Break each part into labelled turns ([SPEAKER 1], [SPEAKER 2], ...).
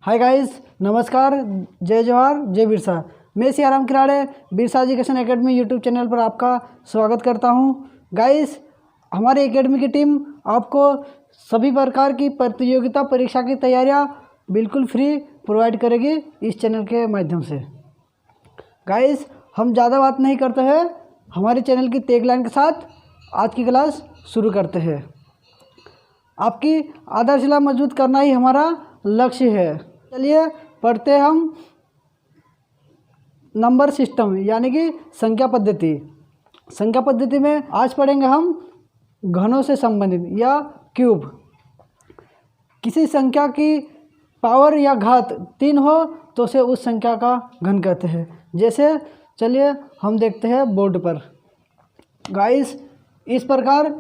[SPEAKER 1] Hi guys, नमस्कार, जय जवाहर, जय बिरसा। मैं Siyaram Kirade Birsa education academy YouTube channel पर आपका स्वागत करता हूं। गाइस, हमारे एकेडमी की टीम आपको सभी प्रकार की प्रतियोगिता परीक्षा की तैयारियां बिल्कुल फ्री प्रोवाइड करेगी इस चैनल के माध्यम से। गाइस, हम ज़्यादा बात नहीं करते हैं, हमारे चैनल की टैगलाइन के साथ आज की क्लास शुरू करते हैं। आपकी आधारशिला मजबूत करना ही हमारा लक्ष्य है। चलिए पढ़ते हैं हम नंबर सिस्टम यानी कि संख्या पद्धति। संख्या पद्धति में आज पढ़ेंगे हम घनों से संबंधित या क्यूब। किसी संख्या की पावर या घात 3 हो तो उसे उस संख्या का घन कहते हैं। जैसे चलिए हम देखते हैं बोर्ड पर। गाइस, इस प्रकार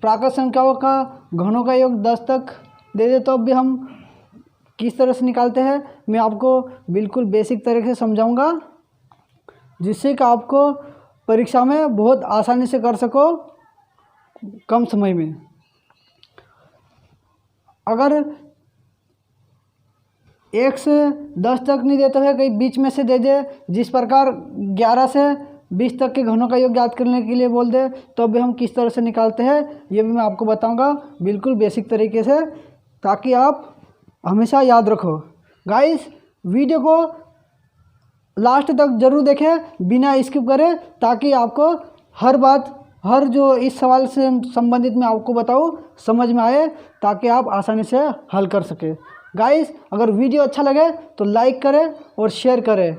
[SPEAKER 1] प्राकृत संख्याओं का घनों का योग 10 तक दे दे तो भी हम किस तरह से निकालते हैं मैं आपको बिल्कुल बेसिक तरीके से समझाऊंगा, जिससे कि आपको परीक्षा में बहुत आसानी से कर सको कम समय में। अगर 1 से 10 तक नहीं देता है, कहीं बीच में से दे दे, जिस प्रकार 11 से 20 तक के घनों का योग ज्ञात करने के लिए बोल दे तो भी हम किस तरह से निकालते हैं ये भी मैं आपको बताऊंगा बिल्कुल बेसिक तरीके से, ताकि आप हमेशा याद रखो। गाइस, वीडियो को लास्ट तक जरूर देखें बिना स्किप करें, ताकि आपको हर बात, हर जो इस सवाल से संबंधित मैं आपको बताऊं समझ में आए, ताकि आप आसानी से हल कर सके। गाइस, अगर वीडियो अच्छा लगे तो लाइक करें और शेयर करें।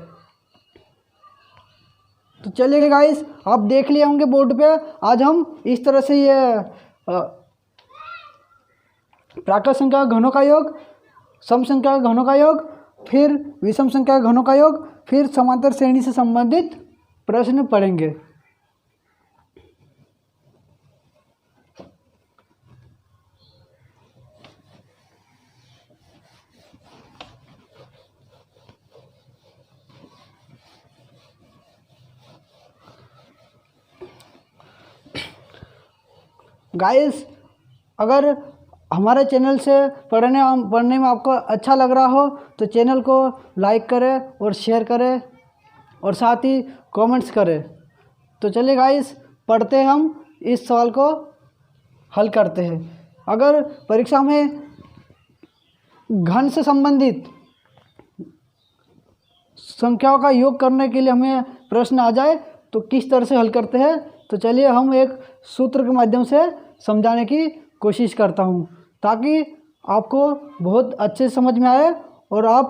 [SPEAKER 1] तो चलिए गाइस, आप देख लिए होंगे बोर्ड पे। आज हम इस तरह से ये प्राकृत संख्या घनों का योग, सम संख्या घनों का योग, फिर विषम संख्या घनों का योग, फिर समांतर श्रेणी से संबंधित प्रश्न पढ़ेंगे। गाइस, अगर हमारे चैनल से पढ़ने में आपको अच्छा लग रहा हो तो चैनल को लाइक करें और शेयर करें और साथ ही कमेंट्स करें। तो चलिए गाइस, पढ़ते हैं, हम इस सवाल को हल करते हैं। अगर परीक्षा में घन से संबंधित संख्याओं का योग करने के लिए हमें प्रश्न आ जाए तो किस तरह से हल करते हैं, तो चलिए हम एक सूत्र के माध्यम से समझाने की कोशिश करता हूं, ताकि आपको बहुत अच्छे से समझ में आए और आप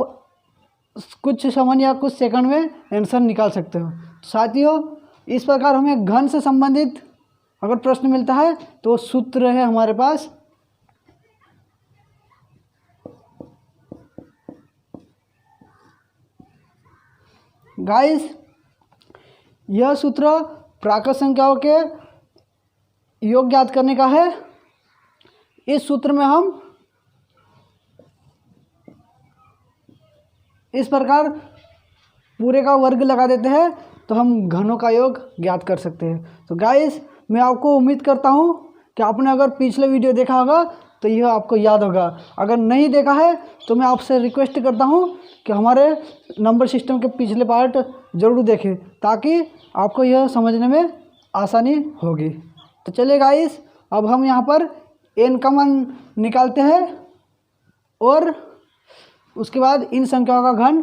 [SPEAKER 1] कुछ समय या कुछ सेकंड में आंसर निकाल सकते हो। साथियों, इस प्रकार हमें घन से संबंधित अगर प्रश्न मिलता है तो सूत्र है हमारे पास। गाइस, यह सूत्र प्राकृत संख्याओं के योग ज्ञात करने का है। इस सूत्र में हम इस प्रकार पूरे का वर्ग लगा देते हैं तो हम घनों का योग ज्ञात कर सकते हैं। तो गाइस, मैं आपको उम्मीद करता हूं कि आपने अगर पिछले वीडियो देखा होगा तो यह आपको याद होगा। अगर नहीं देखा है तो मैं आपसे रिक्वेस्ट करता हूं कि हमारे नंबर सिस्टम के पिछले पार्ट ज़रूर देखें, ताकि आपको यह समझने में आसानी होगी। तो चलिए गाइस, अब हम यहाँ पर n का मान निकालते हैं और उसके बाद इन संख्याओं का घन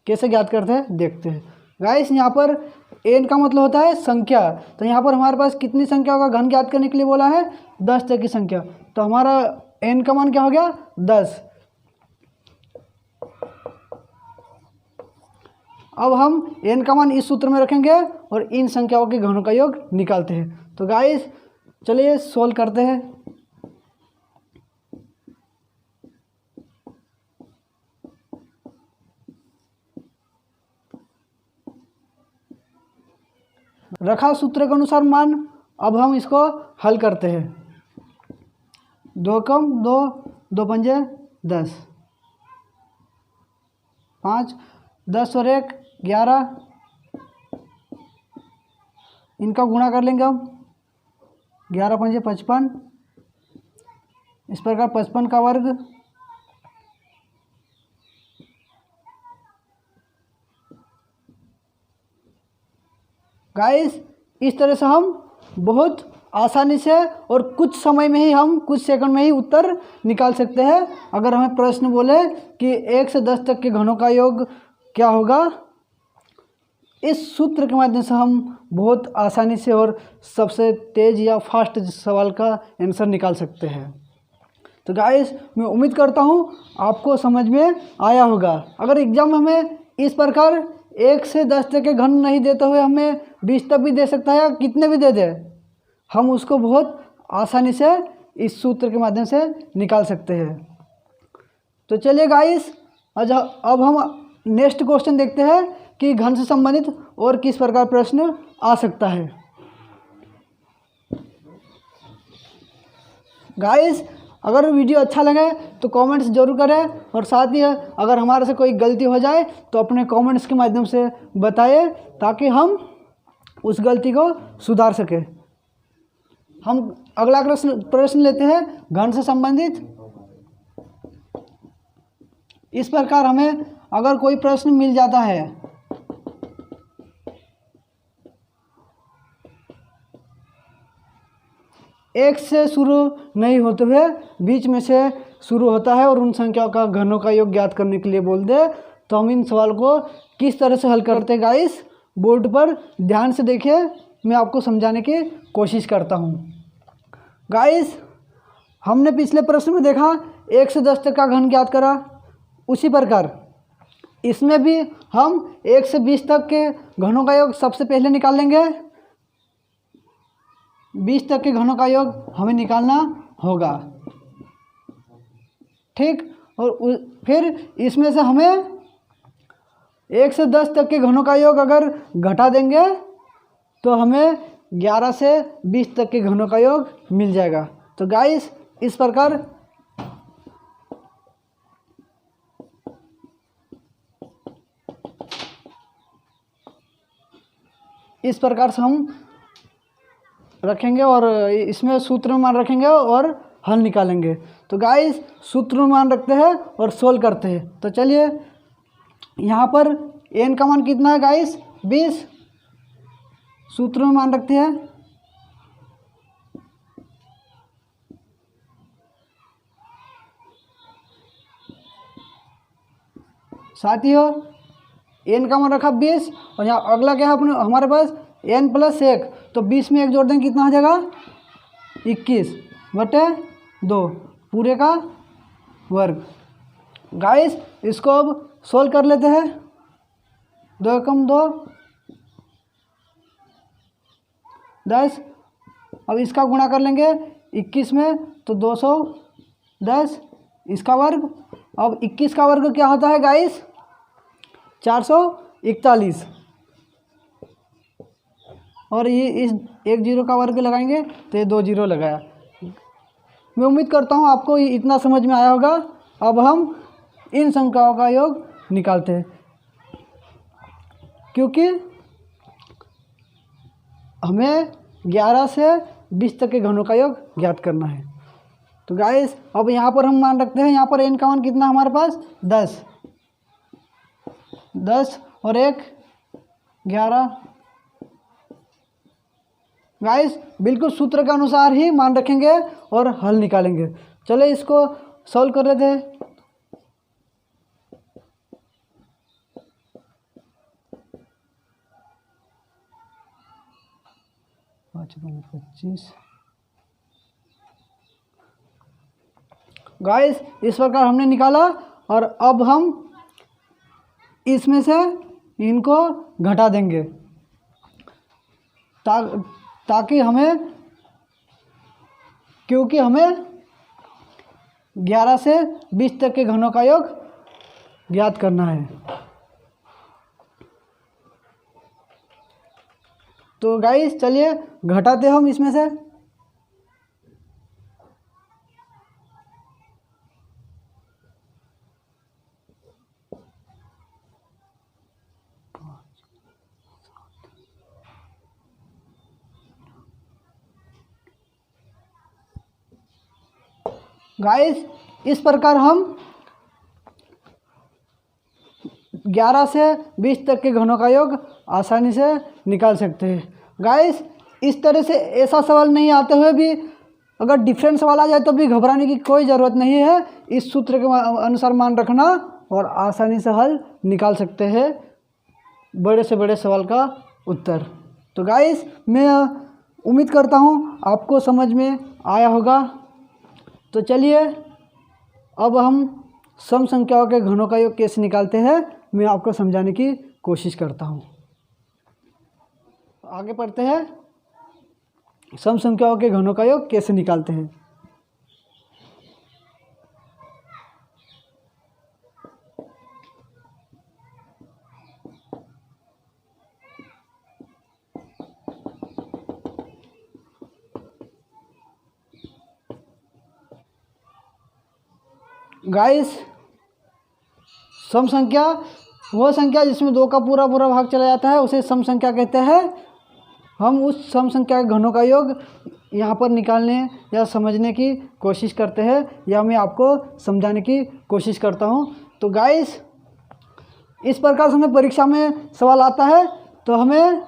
[SPEAKER 1] कैसे ज्ञात करते हैं देखते हैं। गाइस, यहाँ पर n का मतलब होता है संख्या, तो यहाँ पर हमारे पास कितनी संख्याओं का घन ज्ञात करने के लिए बोला है? 10 तक की संख्या। तो हमारा n का मान क्या हो गया? 10। अब हम n का मान इस सूत्र में रखेंगे और इन संख्याओं के घनों का योग निकालते हैं। तो गाइस, चलिए सोल्व करते हैं। रखा सूत्र के अनुसार मान, अब हम इसको हल करते हैं। 2 कम 2, 2 पंजे 10, 5, 10 और 1 11, इनका गुणा कर लेंगे हम। 11 पंजे 55, इस प्रकार 55 का वर्ग गाइस इस तरह से हम बहुत आसानी से और कुछ समय में ही, हम कुछ सेकंड में ही उत्तर निकाल सकते हैं। अगर हमें प्रश्न बोले कि 1 से 10 तक के घनों का योग क्या होगा, इस सूत्र के माध्यम से हम बहुत आसानी से और सबसे तेज़ या फास्ट सवाल का आंसर निकाल सकते हैं। तो गाइस मैं उम्मीद करता हूँ आपको समझ में आया होगा। अगर एग्जाम हमें इस प्रकार 1 से 10 तक के घन नहीं देते हुए हमें 20 तक भी दे सकता है या कितने भी दे दे, हम उसको बहुत आसानी से इस सूत्र के माध्यम से निकाल सकते हैं। तो चलिए गाइस अब हम नेक्स्ट क्वेश्चन देखते हैं कि घन से संबंधित और किस प्रकार प्रश्न आ सकता है। गाइस अगर वीडियो अच्छा लगे तो कमेंट्स जरूर करें, और साथ ही अगर हमारे से कोई गलती हो जाए तो अपने कमेंट्स के माध्यम से बताएं, ताकि हम उस गलती को सुधार सकें। हम अगला प्रश्न लेते हैं घन से संबंधित। इस प्रकार हमें अगर कोई प्रश्न मिल जाता है, एक से शुरू नहीं होते हुए बीच में से शुरू होता है और उन संख्याओं का घनों का योग ज्ञात करने के लिए बोल दे, तो हम इन सवाल को किस तरह से हल करते हैं गाइस, बोर्ड पर ध्यान से देखिए, मैं आपको समझाने की कोशिश करता हूँ। गाइस हमने पिछले प्रश्न में देखा 1 से 10 तक का घन ज्ञात करा, उसी प्रकार इसमें भी हम 1 से 20 तक के घनों का योग सबसे पहले निकाल लेंगे। 20 तक के घनों का योग हमें निकालना होगा, ठीक। और फिर इसमें से हमें 1 से 10 तक के घनों का योग अगर घटा देंगे तो हमें 11 से 20 तक के घनों का योग मिल जाएगा। तो गाइस इस प्रकार से हम रखेंगे और इसमें सूत्र मान रखेंगे और हल निकालेंगे। तो गाइस सूत्र मान रखते हैं और सोल्व करते हैं। तो चलिए यहाँ पर n का मान कितना है गाइस, 20। सूत्र में मान रखते हैं साथियों, n का मान रखा 20 और यहाँ अगला क्या है अपने हमारे पास n + 1, तो 20 में 1 जोड़ देंगे कितना आ जाएगा 21/2 पूरे का वर्ग। गाइस इसको अब सोल्व कर लेते हैं। 2 एकम 2 10, अब इसका गुणा कर लेंगे 21 में तो 210 इसका वर्ग। अब 21 का वर्ग क्या होता है गाइस 441, और ये इस 1 0 का वर्ग लगाएंगे तो ये 2 0 लगाया। मैं उम्मीद करता हूँ आपको इतना समझ में आया होगा। अब हम इन संख्याओं का योग निकालते हैं, क्योंकि हमें 11 से 20 तक के घनों का योग ज्ञात करना है। तो गाइस अब यहाँ पर हम मान रखते हैं, यहाँ पर n का मान कितना हमारे पास 10 और 1 11। गाइस बिल्कुल सूत्र के अनुसार ही मान रखेंगे और हल निकालेंगे। चले इसको सॉल्व कर लेते हैं। गाइस इस प्रकार हमने निकाला, और अब हम इसमें से इनको घटा देंगे ताकि हमें, क्योंकि हमें 11 से 20 तक के घनों का योग ज्ञात करना है। तो गाइस चलिए घटाते हम इसमें से। गाइस इस प्रकार हम 11 से 20 तक के घनों का योग आसानी से निकाल सकते हैं। गाइस इस तरह से ऐसा सवाल नहीं आते हुए भी अगर डिफरेंट सवाल आ जाए तो भी घबराने की कोई ज़रूरत नहीं है। इस सूत्र के अनुसार मान रखना और आसानी से हल निकाल सकते हैं बड़े से बड़े सवाल का उत्तर। तो गाइस मैं उम्मीद करता हूँ आपको समझ में आया होगा। तो चलिए अब हम सम संख्याओं के घनों का योग कैसे निकालते हैं मैं आपको समझाने की कोशिश करता हूँ। आगे पढ़ते हैं, सम संख्याओं के घनों का योग कैसे निकालते हैं। गाइस सम संख्या वह संख्या जिसमें 2 का पूरा पूरा भाग चला जाता है उसे सम संख्या कहते हैं। हम उस सम संख्या के घनों का योग यहाँ पर निकालने या समझने की कोशिश करते हैं या मैं आपको समझाने की कोशिश करता हूँ। तो गाइस इस प्रकार से हमें परीक्षा में सवाल आता है तो हमें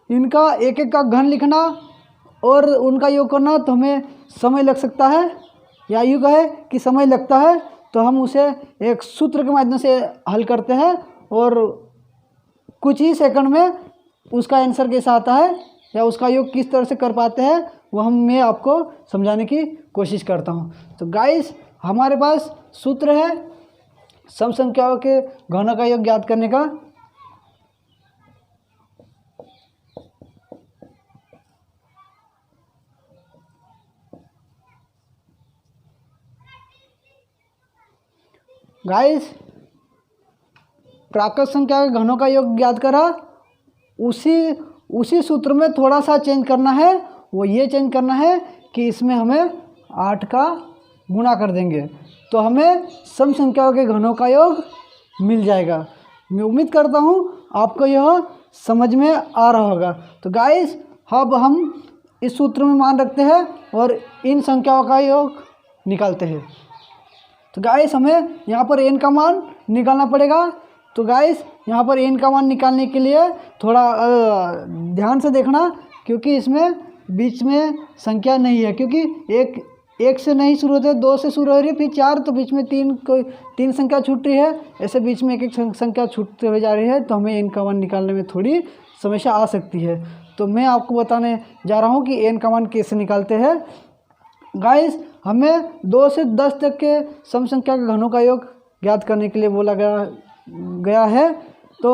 [SPEAKER 1] इनका एक एक का घन लिखना और उनका योग करना तो हमें समय लग सकता है या यूँ कहे कि समय लगता है। तो हम उसे एक सूत्र के माध्यम से हल करते हैं और कुछ ही सेकंड में उसका आंसर कैसा आता है या उसका योग किस तरह से कर पाते हैं वह मैं आपको समझाने की कोशिश करता हूँ। तो गाइस हमारे पास सूत्र है सम संख्याओं के घनों का योग ज्ञात करने का। गाइस प्राकृत संख्या के घनों का योग ज्ञात करा, उसी सूत्र में थोड़ा सा चेंज करना है। वो ये चेंज करना है कि इसमें हमें 8 का गुणा कर देंगे तो हमें सम संख्याओं के घनों का योग मिल जाएगा। मैं उम्मीद करता हूँ आपको यह समझ में आ रहा होगा। तो गाइस अब हम इस सूत्र में मान रखते हैं और इन संख्याओं का योग निकालते हैं। तो गाइस हमें यहाँ पर n का मान निकालना पड़ेगा। तो गाइस यहाँ पर n का मान निकालने के लिए थोड़ा ध्यान से देखना क्योंकि इसमें बीच में संख्या नहीं है, क्योंकि एक से नहीं शुरू होते, 2 से शुरू हो रही है, फिर 4, तो बीच में 3 संख्या छूट रही है, ऐसे बीच में एक एक संख्या छूटते हुए जा रही है। तो हमें n का मान निकालने में थोड़ी समस्या आ सकती है। तो मैं आपको बताने जा रहा हूँ कि n का मान कैसे निकालते हैं। गाइस हमें 2 से 10 तक के सम संख्या के घनों का योग ज्ञात करने के लिए बोला गया है। तो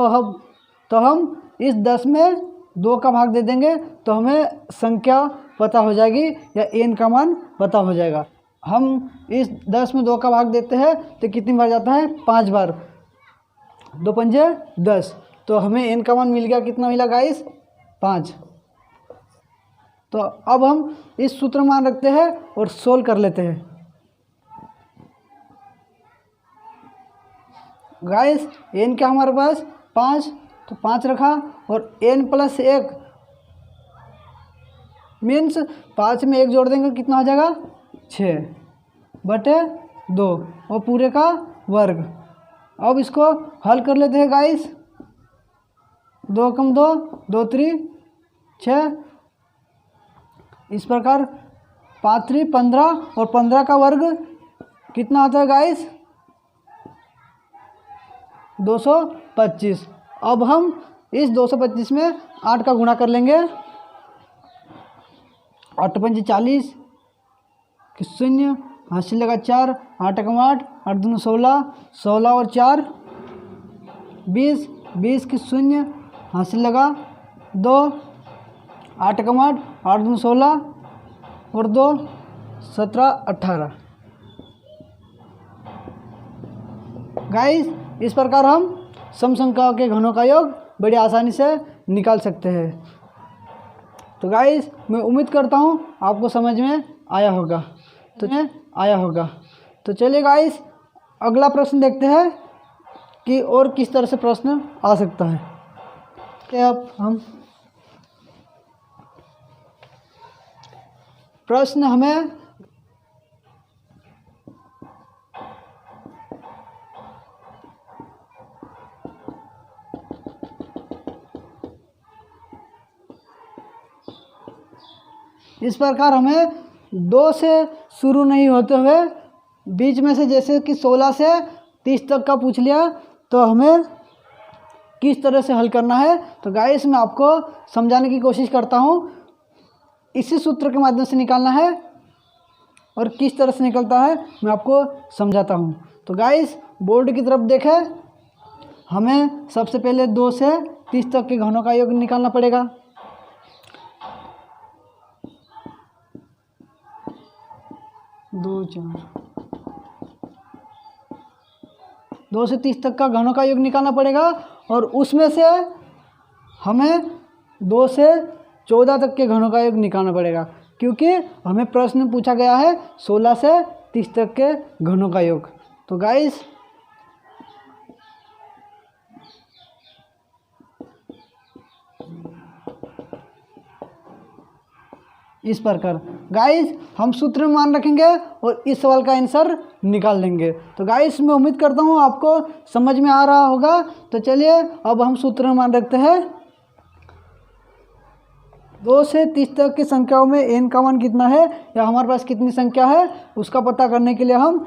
[SPEAKER 1] हम इस 10 में 2 का भाग दे देंगे तो हमें संख्या पता हो जाएगी या n का मान पता हो जाएगा। हम इस 10 में 2 का भाग देते हैं तो कितनी बार जाता है, 5 बार, 2 पंजे 10। तो हमें n का मान मिल गया, कितना मिला गाइस, 5। तो अब हम इस सूत्र में मान रखते हैं और सोल्व कर लेते हैं। गाइस n क्या हमारे पास 5, तो 5 रखा और n प्लस 1 मीन्स 5 में 1 जोड़ देंगे कितना हो जाएगा, 6/2 और पूरे का वर्ग। अब इसको हल कर लेते हैं गाइस। 2 कम 2, 2 3 6, इस प्रकार 5 3 15 और 15 का वर्ग कितना आता है गाइस, 225। अब हम इस 225 में 8 का गुणा कर लेंगे। 8 पंजे 40, 0 हासिल लगा 4, 8 एकम 8, 8 दूनी 16, 16 और 4 20, 20 की 0 हासिल लगा 2, 8 एकम 8, 8 दूनी 16 और 2 17 18। गाइस इस प्रकार हम सम संख्याओं के घनों का योग बड़ी आसानी से निकाल सकते हैं। तो गाइस मैं उम्मीद करता हूँ आपको समझ में आया होगा। तो चलिए गाइस अगला प्रश्न देखते हैं कि और किस तरह से प्रश्न आ सकता है। अब हम प्रश्न हमें इस प्रकार हमें 2 से शुरू नहीं होते हुए बीच में से, जैसे कि 16 से 30 तक का पूछ लिया, तो हमें किस तरह से हल करना है। तो गाइस मैं आपको समझाने की कोशिश करता हूँ। इसी सूत्र के माध्यम से निकालना है और किस तरह से निकलता है मैं आपको समझाता हूँ। तो गाइस बोर्ड की तरफ देखें, हमें सबसे पहले 2 से 30 तक के घनों का योग निकालना पड़ेगा। दो से 30 तक का घनों का योग निकालना पड़ेगा और उसमें से हमें 2 से 14 तक के घनों का योग निकालना पड़ेगा, क्योंकि हमें प्रश्न में पूछा गया है 16 से 30 तक के घनों का योग। तो गाइस इस प्रकार गाइस हम सूत्र में मान रखेंगे और इस सवाल का आंसर निकाल देंगे। तो गाइस मैं उम्मीद करता हूँ आपको समझ में आ रहा होगा। तो चलिए अब हम सूत्र में मान रखते हैं। 2 से 30 तक की संख्याओं में n का मान कितना है या हमारे पास कितनी संख्या है उसका पता करने के लिए हम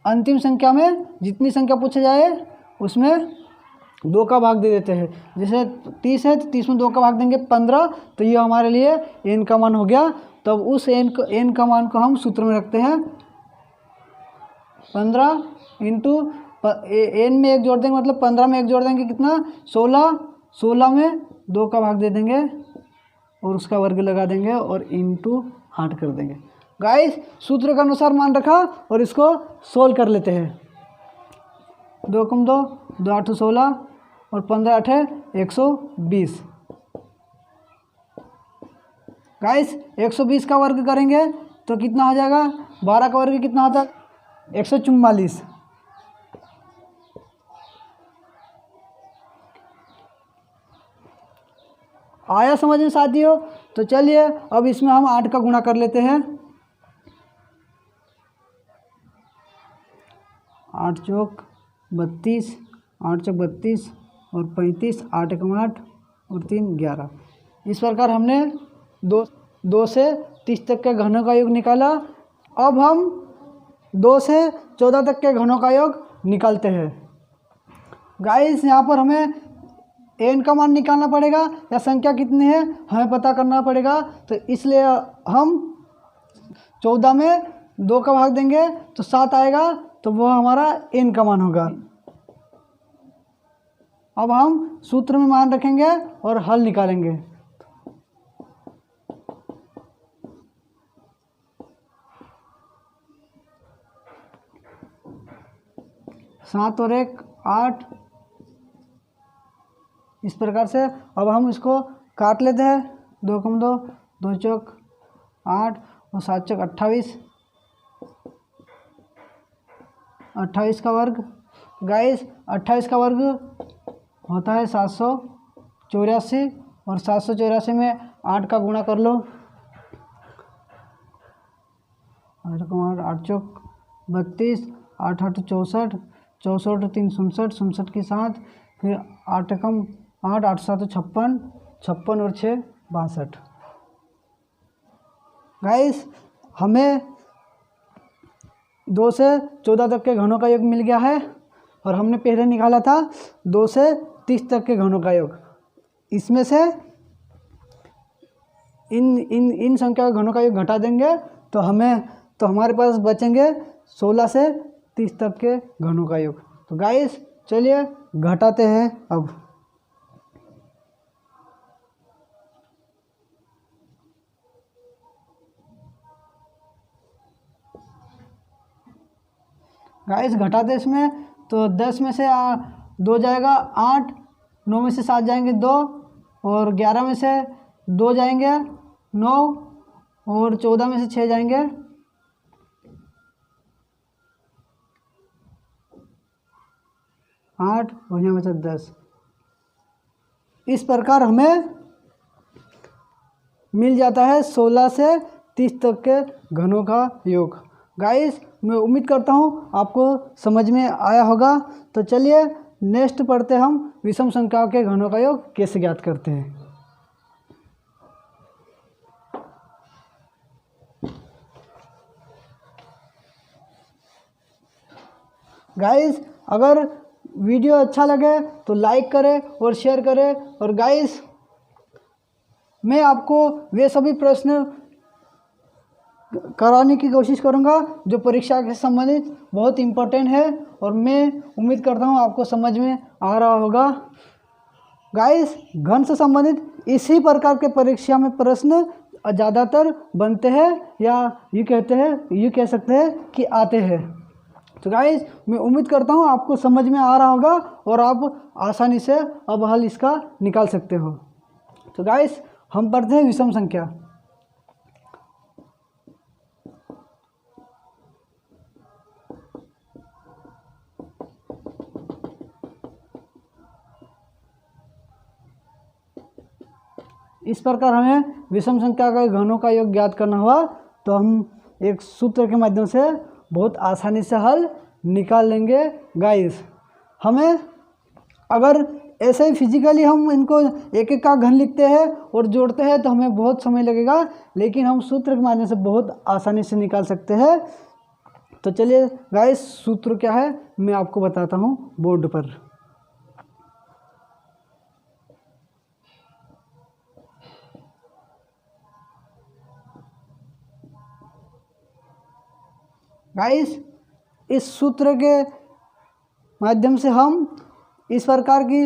[SPEAKER 1] अंतिम संख्या में जितनी संख्या पूछा जाए उसमें 2 का भाग दे देते हैं। जैसे 30 है तो 30 में 2 का भाग देंगे 15, तो ये हमारे लिए n का मान हो गया। तब उस n का मान को हम सूत्र में रखते हैं 15 इंटू n में 1 जोड़ देंगे, मतलब 15 में 1 जोड़ देंगे कितना 16, 16 में 2 का भाग दे देंगे और उसका वर्ग लगा देंगे और इंटू 8 कर देंगे। गाइस सूत्र के अनुसार मान रखा और इसको सोल्व कर लेते हैं। 2 कम 2, 2 8 16 और 15 8 120। गाइस 120 का वर्ग करेंगे तो कितना आ जाएगा, 12 का वर्ग कितना आता है 144। आया समझ में साथियों। तो चलिए अब इसमें हम 8 का गुणा कर लेते हैं। 8 चौक 32, 8 चौक 32 और 35, 8 एकम 8 और 3 11। इस प्रकार हमने 2 से 30 तक के घनों का योग निकाला। अब हम 2 से 14 तक के घनों का योग निकालते हैं। गाइस यहाँ पर हमें n का मान निकालना पड़ेगा या संख्या कितनी है हमें पता करना पड़ेगा। तो इसलिए हम 14 में 2 का भाग देंगे तो 7 आएगा, तो वह हमारा n का मान होगा। अब हम सूत्र में मान रखेंगे और हल निकालेंगे। 7 और 1 8। इस प्रकार से अब हम इसको काट लेते हैं। 2 कम 2, 2 चौक 8 और 7 चौक 28, 28 का वर्ग। गाइस 28 का वर्ग होता है 784 और 784 में 8 का गुणा कर लो। 8 को 8 चौक 32, 8 8 64, 64 3 67, 67 के साथ फिर 8 कम 8, 8 7 56, 56 और 6 62। गाइस हमें 2 से 14 तक के घनों का योग मिल गया है और हमने पहले निकाला था 2 से 30 तक के घनों का योग। इसमें से इन संख्या के घनों का योग घटा देंगे तो हमारे पास बचेंगे 16 से 30 तक के घनों का योग। तो गाइस चलिए घटाते हैं। अब गाइस घटाते इसमें तो 10 में से 2 जाएगा 8, 9 में से 7 जाएंगे 2 और 11 में से 2 जाएंगे 9 और 14 में से 6 जाएंगे 8 और यहाँ बचा 10। इस प्रकार हमें मिल जाता है 16 से 30 तक के घनों का योग। गाइस मैं उम्मीद करता हूँ आपको समझ में आया होगा। तो चलिए नेक्स्ट पढ़ते हम विषम संख्याओं के घनों का योग कैसे ज्ञात करते हैं। गाइस अगर वीडियो अच्छा लगे तो लाइक करें और शेयर करें। और गाइस मैं आपको वे सभी प्रश्न कराने की कोशिश करूंगा जो परीक्षा के संबंधित बहुत इम्पोर्टेंट है, और मैं उम्मीद करता हूं आपको समझ में आ रहा होगा। गाइस घन से संबंधित इसी प्रकार के परीक्षा में प्रश्न ज़्यादातर बनते हैं, या ये कह सकते हैं कि आते हैं। तो गाइस मैं उम्मीद करता हूँ आपको समझ में आ रहा होगा और आप आसानी से अब हल इसका निकाल सकते हो। तो गाइस हम पढ़ते हैं विषम संख्या। इस प्रकार हमें विषम संख्या का घनों का योग ज्ञात करना हुआ तो हम एक सूत्र के माध्यम से बहुत आसानी से हल निकाल लेंगे। गाइस हमें अगर ऐसे ही फिजिकली हम इनको एक एक का घन लिखते हैं और जोड़ते हैं तो हमें बहुत समय लगेगा, लेकिन हम सूत्र के माध्यम से बहुत आसानी से निकाल सकते हैं। तो चलिए गाइस सूत्र क्या है मैं आपको बताता हूँ बोर्ड पर। गाइस इस सूत्र के माध्यम से हम इस प्रकार की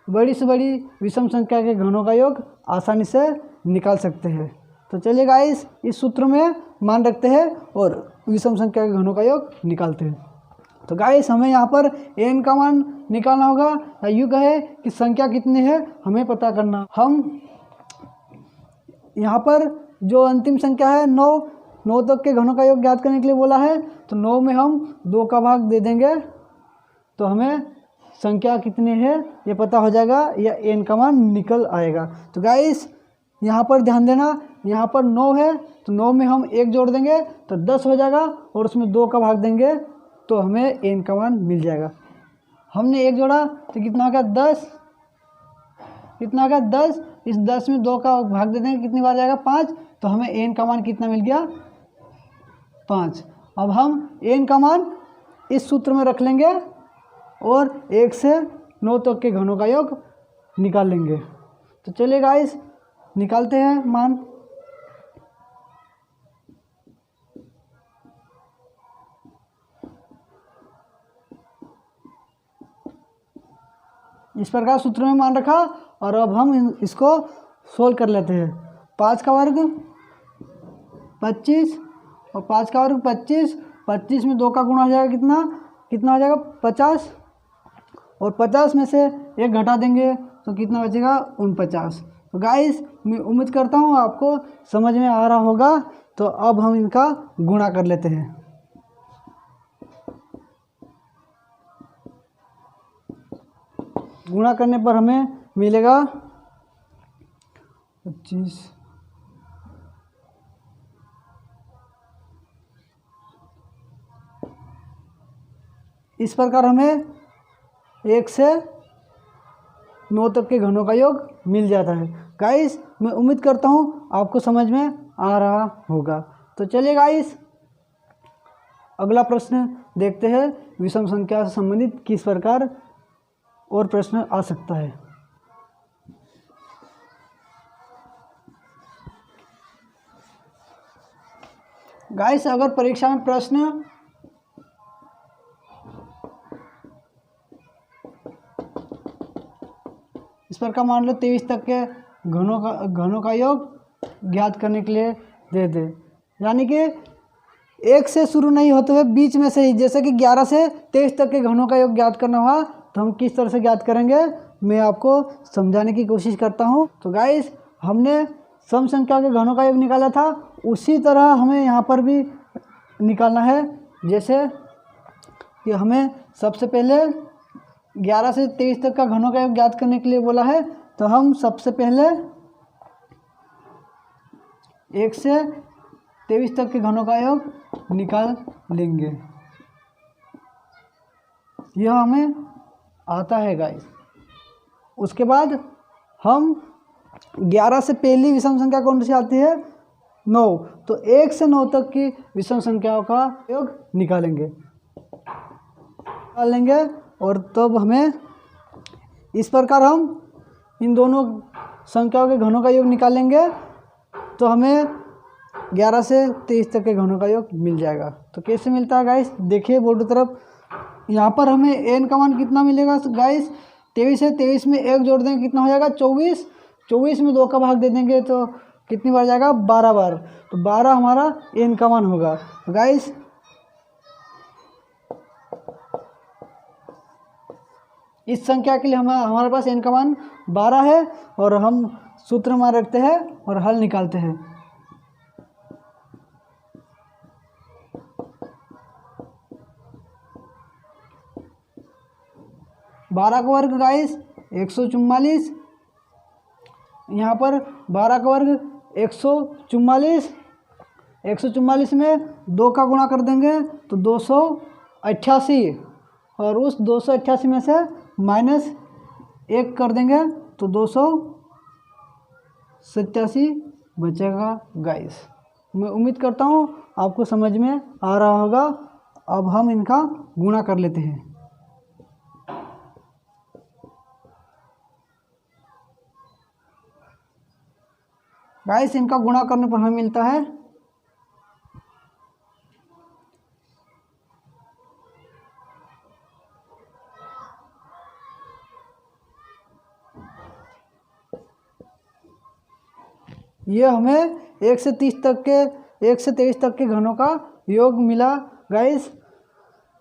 [SPEAKER 1] बड़ी से बड़ी विषम संख्या के घनों का योग आसानी से निकाल सकते हैं। तो चलिए गाइस इस सूत्र में मान रखते हैं और विषम संख्या के घनों का योग निकालते हैं। तो गाइस हमें यहाँ पर n का मान निकालना होगा, या यूँ कहे कि संख्या कितनी है हमें पता करना। हम यहाँ पर जो अंतिम संख्या है 9 तक के घनों का योग ज्ञात करने के लिए बोला है, तो 9 में हम 2 का भाग दे देंगे तो हमें संख्या कितनी है ये पता हो जाएगा, या n का मान निकल आएगा। तो गाइस यहाँ पर ध्यान देना, यहाँ पर 9 है तो 9 में हम 1 जोड़ देंगे तो 10 हो जाएगा, और उसमें 2 का भाग देंगे तो हमें n का मान मिल जाएगा। हमने 1 जोड़ा तो कितना हो गया 10, कितना हो गया 10, इस 10 में 2 का भाग दे देंगे कितनी बार जाएगा 5, तो हमें n का मान कितना मिल गया 5। अब हम n का मान इस सूत्र में रख लेंगे और 1 से 9 तक के घनों का योग निकाल लेंगे। तो चलिए गाइस निकालते हैं मान। इस प्रकार सूत्र में मान रखा, और अब हम इसको सोल्व कर लेते हैं। 5 का वर्ग 25 और 5 का वर्ग 25, 25 में 2 का गुणा हो जाएगा कितना हो जाएगा 50, और 50 में से 1 घटा देंगे तो कितना बचेगा 49। तो गाइस मैं उम्मीद करता हूँ आपको समझ में आ रहा होगा। तो अब हम इनका गुणा कर लेते हैं। गुणा करने पर हमें मिलेगा 25, इस प्रकार हमें 1 से 9 तक के घनों का योग मिल जाता है। गाइस मैं उम्मीद करता हूँ आपको समझ में आ रहा होगा। तो चलिए गाइस अगला प्रश्न देखते हैं विषम संख्या से संबंधित किस प्रकार और प्रश्न आ सकता है। गाइस अगर परीक्षा में प्रश्न इस प्रकार मान लो 23 तक के घनों का योग ज्ञात करने के लिए दे दे, यानी कि 1 से शुरू नहीं होते हुए बीच में से ही, जैसे कि 11 से 23 तक के घनों का योग ज्ञात करना हुआ तो हम किस तरह से ज्ञात करेंगे मैं आपको समझाने की कोशिश करता हूं। तो गाइस हमने सम संख्या के घनों का योग निकाला था, उसी तरह हमें यहाँ पर भी निकालना है। जैसे कि हमें सबसे पहले 11 से 23 तक का घनों का योग ज्ञात करने के लिए बोला है, तो हम सबसे पहले 1 से 23 तक के घनों का योग निकाल लेंगे। यह हमें आता है गाइस। उसके बाद हम 11 से पहली विषम संख्या कौन सी आती है 9, तो 1 से 9 तक की विषम संख्याओं का योग निकालेंगे। निकाल लेंगे और तब हमें इस प्रकार हम इन दोनों संख्याओं के घनों का योग निकालेंगे तो हमें 11 से 23 तक के घनों का योग मिल जाएगा। तो कैसे मिलता है गाइस, देखिए बोर्ड की तरफ। यहाँ पर हमें n का मान कितना मिलेगा गाइस, 23 है, 23 में 1 जोड़ देंगे कितना हो जाएगा 24, 24 में 2 का भाग दे देंगे तो कितनी बार जाएगा 12 बार, तो 12 हमारा n का मान होगा। तो गाइस इस संख्या के लिए हमारे पास n का मान 12 है और हम सूत्र मान रखते हैं और हल निकालते हैं। बारह का वर्ग गाइस 144, यहाँ पर 12 का वर्ग 144, 144 में 2 का गुणा कर देंगे तो 288 और उस 288 में से -1 कर देंगे तो 287 बचेगा गाइस। मैं उम्मीद करता हूँ आपको समझ में आ रहा होगा। अब हम इनका गुणा कर लेते हैं। गाइस इनका गुणा करने पर हमें मिलता है ये हमें 1 से 23 तक के घनों का योग मिला गाइस।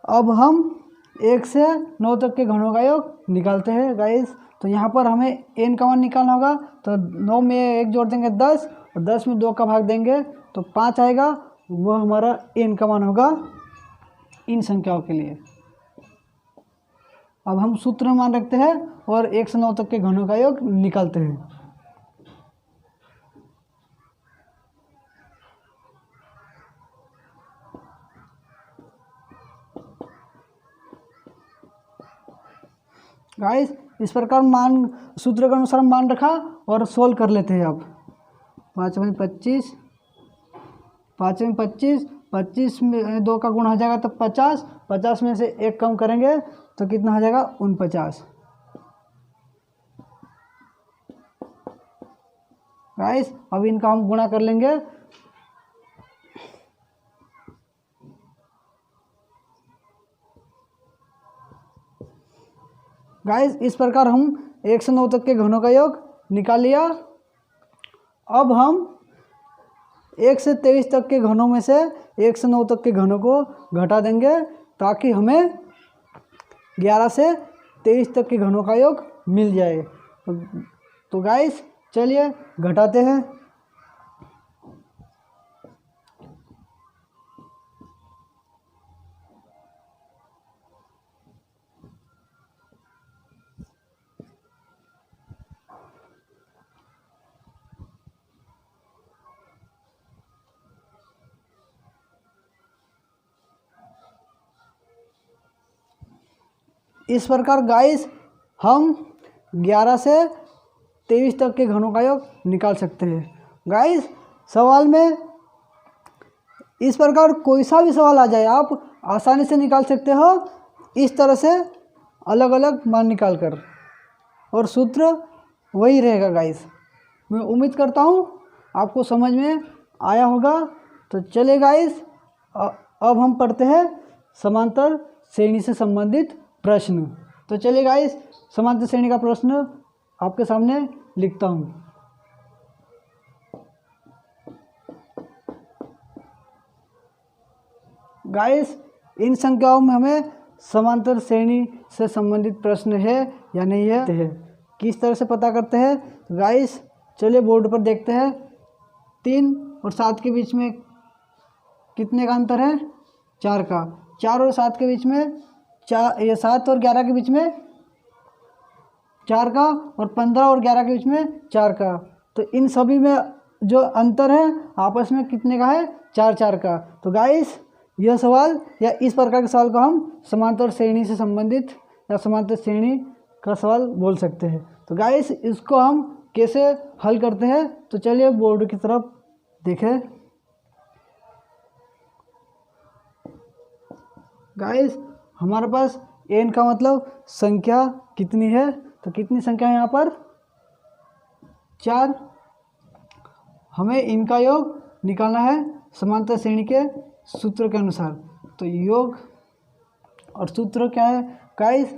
[SPEAKER 1] अब हम 1 से 9 तक के घनों का योग निकालते हैं गाइस। तो यहाँ पर हमें n का मान निकालना होगा तो 9 में 1 जोड़ देंगे 10 और 10 में 2 का भाग देंगे तो 5 आएगा, वो हमारा n का मान होगा इन संख्याओं के लिए। अब हम सूत्र मान रखते हैं और 1 से 9 तक के घनों का योग निकालते हैं। गाइस इस प्रकार सूत्र के अनुसार मान रखा और सोल्व कर लेते हैं। अब 5 में 25, 5 में 25, 25 में 2 का गुणा हो जाएगा तो 50, 50 में से 1 कम करेंगे तो कितना हो जाएगा 49। गाइस अब इनका हम गुणा कर लेंगे। गाइस इस प्रकार हम 1 से 9 तक के घनों का योग निकाल लिया। अब हम 1 से 23 तक के घनों में से 1 से 9 तक के घनों को घटा देंगे ताकि हमें 11 से 23 तक के घनों का योग मिल जाए। तो गाइस चलिए घटाते हैं। इस प्रकार गाइस हम 11 से 23 तक के घनों का योग निकाल सकते हैं। गाइस सवाल में इस प्रकार कोई सा भी सवाल आ जाए आप आसानी से निकाल सकते हो, इस तरह से अलग अलग मान निकाल कर, और सूत्र वही रहेगा गाइस। मैं उम्मीद करता हूँ आपको समझ में आया होगा। तो चलिए गाइस अब हम पढ़ते हैं समांतर श्रेणी से संबंधित प्रश्न। तो चलिए गाइस समांतर श्रेणी का प्रश्न आपके सामने लिखता हूँ। गाइस इन संख्याओं में हमें समांतर श्रेणी से संबंधित प्रश्न है या नहीं है किस तरह से पता करते हैं। गाइस चलिए बोर्ड पर देखते हैं। 3 और 7 के बीच में कितने का अंतर है 4 का। 4 और 7 के बीच में 7 और 11 के बीच में 4 का, और 15 और 11 के बीच में 4 का। तो इन सभी में जो अंतर है आपस में कितने का है 4 का। तो गाइस यह सवाल या इस प्रकार के सवाल को हम समांतर श्रेणी से संबंधित या समांतर श्रेणी का सवाल बोल सकते हैं। तो गाइस इसको हम कैसे हल करते हैं, तो चलिए बोर्ड की तरफ देखें। गाइस हमारे पास n का मतलब संख्या कितनी है, तो कितनी संख्या है यहाँ पर 4। हमें इनका योग निकालना है समांतर श्रेणी के सूत्र के अनुसार। तो योग और सूत्र क्या है गाइस,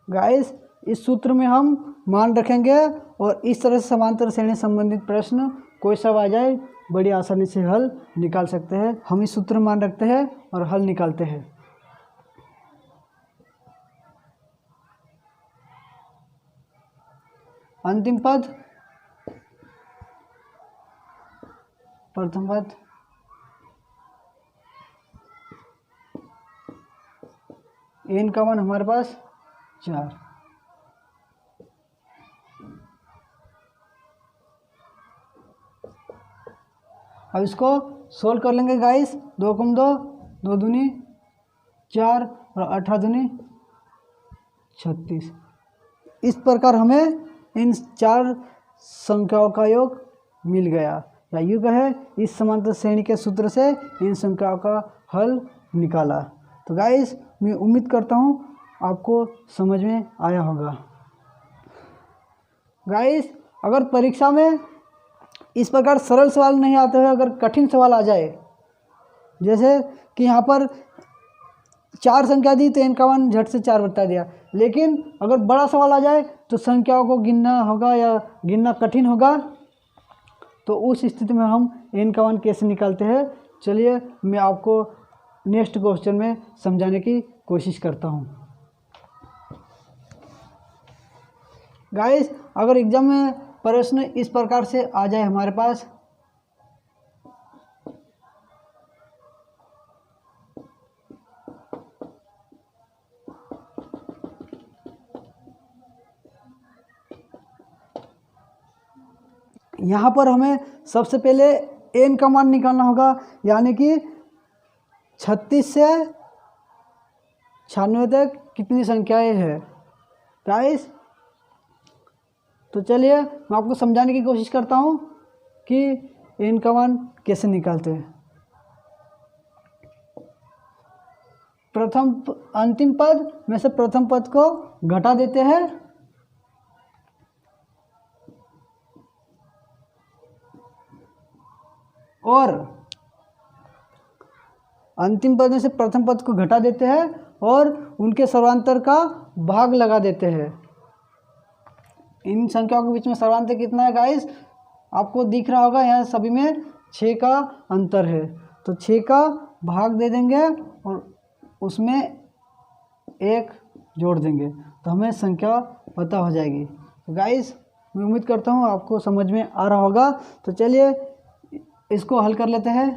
[SPEAKER 1] गाइस इस सूत्र में हम मान रखेंगे और इस तरह से समांतर श्रेणी संबंधित प्रश्न कोई सा आ जाए बड़ी आसानी से हल निकाल सकते हैं। हम इस सूत्र मान रखते हैं और हल निकालते हैं। अंतिम पद, प्रथम पद, n का मान हमारे पास 4। अब इसको सोल्व कर लेंगे गाइस। 2 कम 2, 2 दूनी 4 और 18 दूनी 36। इस प्रकार हमें इन 4 संख्याओं का योग मिल गया, या यूँ कहे इस समांतर श्रेणी के सूत्र से इन संख्याओं का हल निकाला। तो गाइस मैं उम्मीद करता हूँ आपको समझ में आया होगा। गाइस अगर परीक्षा में इस प्रकार सरल सवाल नहीं आते हैं, अगर कठिन सवाल आ जाए, जैसे कि यहाँ पर 4 संख्या दी तो n का मान झट से 4 बता दिया, लेकिन अगर बड़ा सवाल आ जाए तो संख्याओं को गिनना होगा या गिनना कठिन होगा, तो उस स्थिति में हम n का मान कैसे निकालते हैं, चलिए मैं आपको नेक्स्ट क्वेश्चन में समझाने की कोशिश करता हूँ। गाइस अगर एग्जाम में प्रश्न इस प्रकार से आ जाए हमारे पास, यहाँ पर हमें सबसे पहले n का मान निकालना होगा, यानी कि 36 से 96 तक कितनी संख्याएं हैं गाइस। तो चलिए मैं आपको समझाने की कोशिश करता हूँ कि n का मान कैसे निकालते हैं। अंतिम पद में से प्रथम पद को घटा देते हैं और अंतिम पद में से प्रथम पद को घटा देते हैं और उनके सर्वांतर का भाग लगा देते हैं। इन संख्याओं के बीच में सर्वांतर कितना है गाइस, आपको दिख रहा होगा, यहाँ सभी में 6 का अंतर है, तो 6 का भाग दे देंगे और उसमें 1 जोड़ देंगे तो हमें संख्या पता हो जाएगी। तो गाइस मैं उम्मीद करता हूँ आपको समझ में आ रहा होगा। तो चलिए इसको हल कर लेते हैं।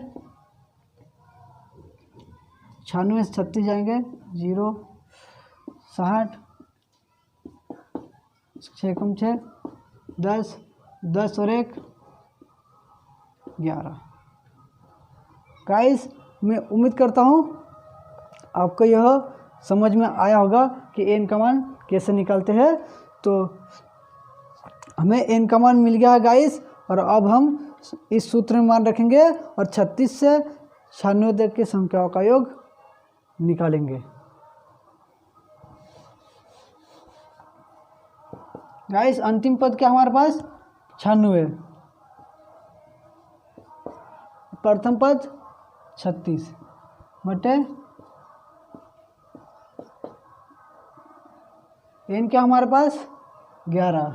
[SPEAKER 1] 96 से 36 जाएंगे, 0 60, 6 कम 6 10, 10 और 1 11। गाइस मैं उम्मीद करता हूँ आपको यह समझ में आया होगा कि n का मान कैसे निकालते हैं। तो हमें n का मान मिल गया है गाइस, और अब हम इस सूत्र में मान रखेंगे और 36 से 96 तक की संख्याओं का योग निकालेंगे। गाइस अंतिम पद क्या हमारे पास 96, प्रथम पद 36 बटे n क्या हमारे पास 11।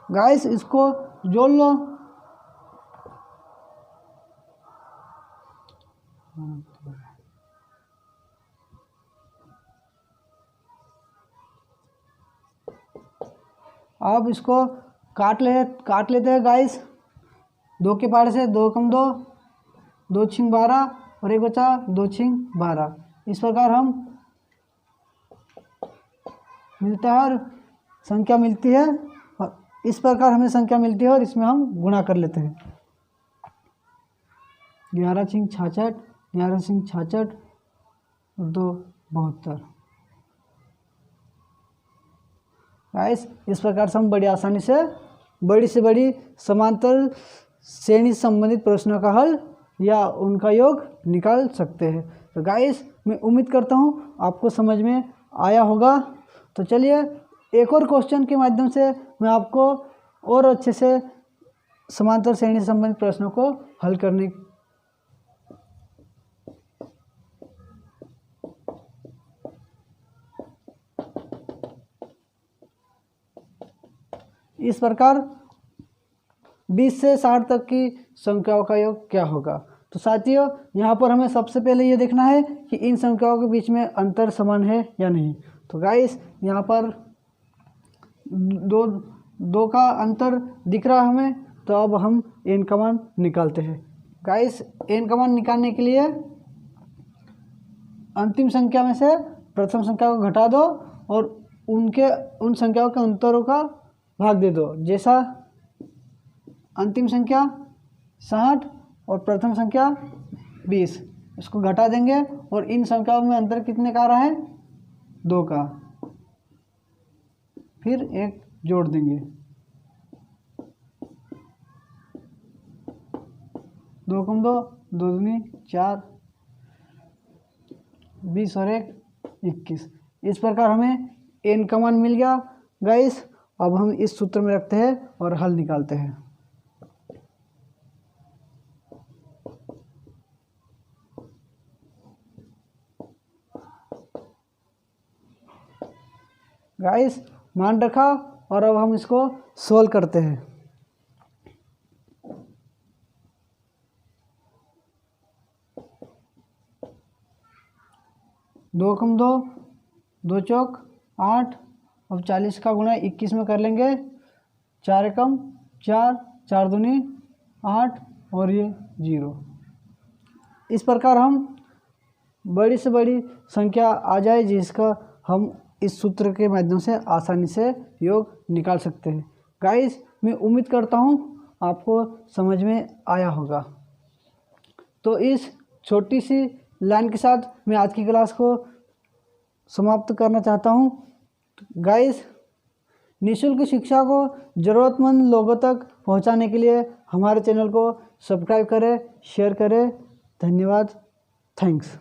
[SPEAKER 1] गाइस इसको जोड़ लो, अब इसको काट लेते हैं गाइस। 2 के पार से 2 कम 2, 2 छिंग 12 और 1 बचा 2 छिंग 12। इस प्रकार हम मिलता है और संख्या मिलती है, और इस प्रकार हमें संख्या मिलती है और इसमें हम गुणा कर लेते हैं। 11 सिंह 66, 11 सिंह 66 और 2 72। गाइस इस प्रकार से हम बड़ी आसानी से बड़ी समांतर श्रेणी संबंधित प्रश्नों का हल या उनका योग निकाल सकते हैं। तो गाइस मैं उम्मीद करता हूँ आपको समझ में आया होगा। तो चलिए एक और क्वेश्चन के माध्यम से मैं आपको और अच्छे से समांतर श्रेणी संबंधित प्रश्नों को हल करने इस प्रकार 20 से 60 तक की संख्याओं का योग क्या होगा। तो साथियों यहाँ पर हमें सबसे पहले ये देखना है कि इन संख्याओं के बीच में अंतर समान है या नहीं। तो गाइस यहाँ पर दो का अंतर दिख रहा है हमें, तो अब हम n का मान निकालते हैं। गाइस n का मान निकालने के लिए अंतिम संख्या में से प्रथम संख्या को घटा दो और उन संख्याओं के अंतरों का भाग दे दो। जैसा अंतिम संख्या 60 और प्रथम संख्या 20, इसको घटा देंगे और इन संख्याओं में अंतर कितने का आ रहा है, 2 का। फिर 1 जोड़ देंगे, 2 कम 2, 2 दूनी 4, 20 और 1 21। इस प्रकार हमें n का मान मिल गया। गाइस अब हम इस सूत्र में रखते हैं और हल निकालते हैं। गाइस मान रखा और अब हम इसको सोल्व करते हैं। दो कम 2, 2 चौक 8, अब 40 का गुणा 21 में कर लेंगे। 4 एकम 4, 4 दूनी 8 और ये 0। इस प्रकार हम बड़ी से बड़ी संख्या आ जाए जिसका हम इस सूत्र के माध्यम से आसानी से योग निकाल सकते हैं। गाइस मैं उम्मीद करता हूँ आपको समझ में आया होगा। तो इस छोटी सी लाइन के साथ मैं आज की क्लास को समाप्त करना चाहता हूँ। गाइस निःशुल्क शिक्षा को ज़रूरतमंद लोगों तक पहुँचाने के लिए हमारे चैनल को सब्सक्राइब करें, शेयर करें। धन्यवाद, थैंक्स।